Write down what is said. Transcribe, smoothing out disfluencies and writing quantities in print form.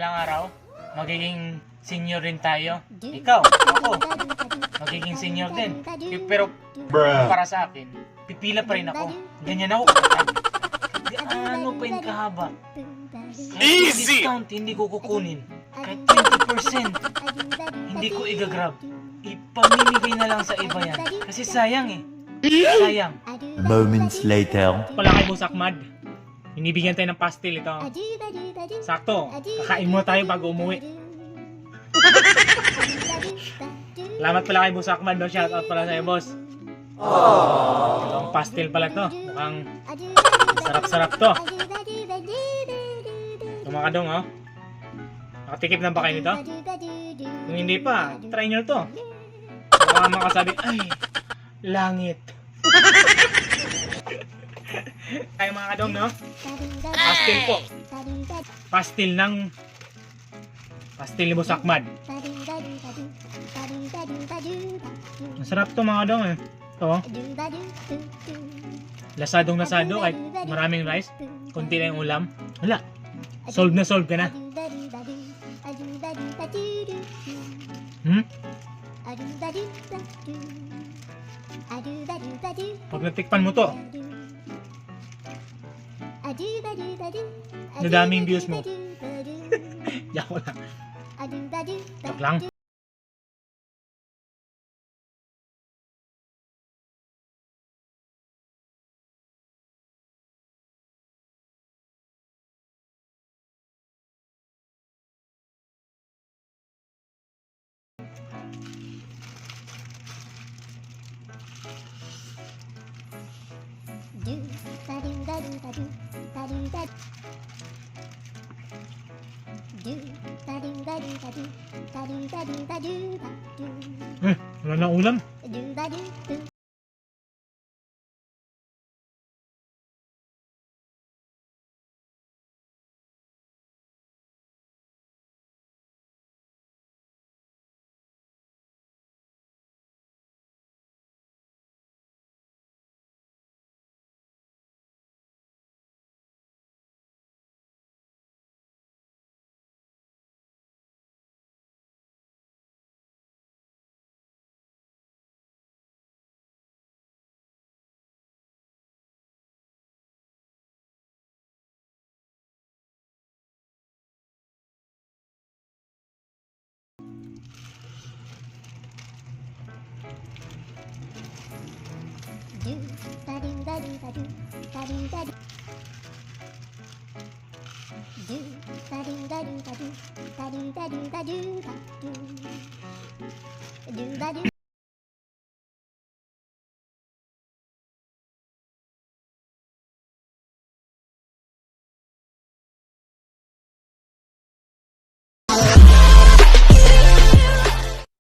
Ilang araw, magiging senior rin tayo. Ikaw, ako, magiging senior din. Pero para sa akin, pipila pa rin ako. Ganyan ako kapatid. Gaano pa yung kahaba? Kahit discount, hindi ko kukunin. Kahit 20%, hindi ko igagrab. Ipamimigay na lang sa iba yan. Kasi sayang eh. Sayang. Moments later. Wala kay Boss Ahmad. Binibigyan tayo ng pastel ito. Sakto, kakain muna tayo bago umuwi. Salamat pala kay Boss Ahmad, no? Shoutout pala sa'yo, boss. Ang pastel pala to. Mukhang sarap-sarap to. Ito mga kadong, oh. Nakatikip na ba kayo nito? Kung hindi pa, try nyo to. Baka makasabi, ay, langit. Tayo mga kadong, no? Pastel po. Pastel ni Boss Ahmad. Masarap to mga kadong, eh. Ito, lasadong lasado kahit maraming rice. Kunti lang yung ulam. Wala. Solve na solve ka na. Pag natikpan mo to, nadaming views mo. Joke lang. Joke lang. Wala na ulam.